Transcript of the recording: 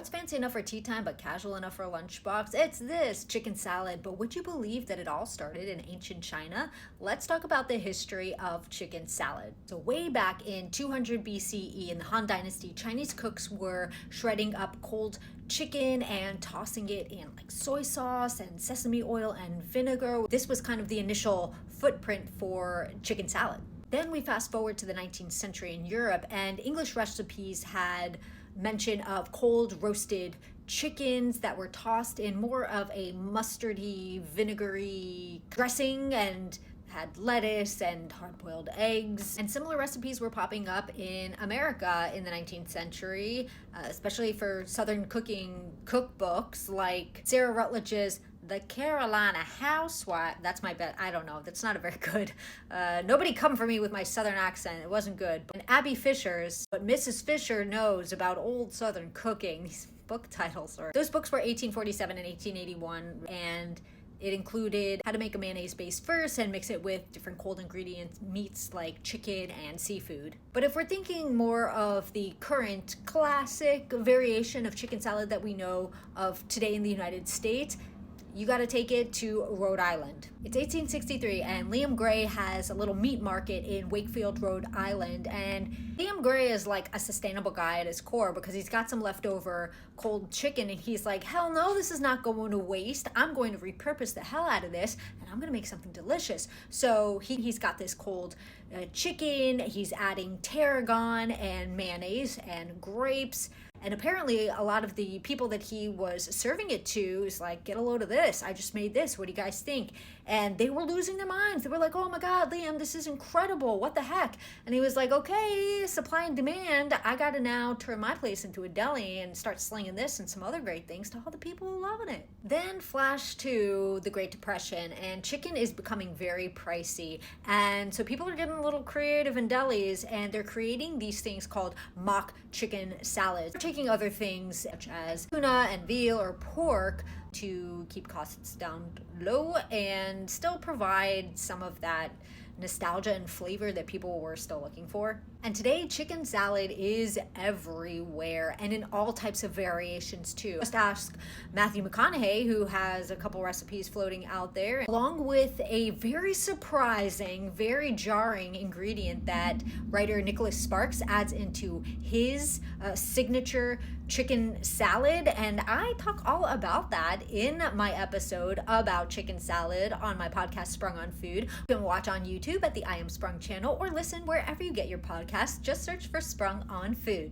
What's fancy enough for tea time but casual enough for a lunchbox? It's this chicken salad. But would you believe that it all started in ancient China? Let's talk about the history of chicken salad. So way back in 200 BCE in the Han Dynasty, Chinese cooks were shredding up cold chicken and tossing it in like soy sauce and sesame oil and vinegar. This was kind of the initial footprint for chicken salad. Then we fast forward to the 19th century in Europe, and English recipes had mention of cold roasted chickens that were tossed in more of a mustardy, vinegary dressing and had lettuce and hard-boiled eggs. And similar recipes were popping up in America in the 19th century, especially for Southern cooking cookbooks like Sarah Rutledge's The Carolina Housewife. That's my bet. I don't know. That's not a very good. Nobody come for me with my Southern accent. It wasn't good. And Abby Fisher's What Mrs. Fisher Knows About Old Southern Cooking. These book titles are. Those books were 1847 and 1881, and it included how to make a mayonnaise base first and mix it with different cold ingredients, meats like chicken and seafood. But if we're thinking more of the current classic variation of chicken salad that we know of today in the United States, you got to take it to Rhode Island. It's 1863, and Liam Gray has a little meat market in Wakefield, Rhode Island. And Liam Gray is like a sustainable guy at his core because he's got some leftover cold chicken, and he's like, hell no, this is not going to waste. I'm going to repurpose the hell out of this, and I'm going to make something delicious. So he's got this cold chicken. He's adding tarragon and mayonnaise and grapes. And apparently a lot of the people that he was serving it to is like, get a load of this. I just made this. What do you guys think? And they were losing their minds. They were like, oh my God, Liam, this is incredible. What the heck? And he was like, okay, supply and demand. I got to now turn my place into a deli and start slinging this and some other great things to all the people who are loving it. Then flash to the Great Depression, and chicken is becoming very pricey. And so people are getting a little creative in delis, and they're creating these things called mock chicken salads. They're taking other things such as tuna and veal or pork to keep costs down low and still provide some of that nostalgia and flavor that people were still looking for. And today, chicken salad is everywhere and in all types of variations too. Just ask Matthew McConaughey, who has a couple recipes floating out there, along with a very surprising, very jarring ingredient that writer Nicholas Sparks adds into his signature chicken salad. And I talk all about that in my episode about chicken salad on my podcast, Sprung on Food. You can watch on YouTube at the I Am Sprung channel or listen wherever you get your podcasts. Just search for Sprung on Food.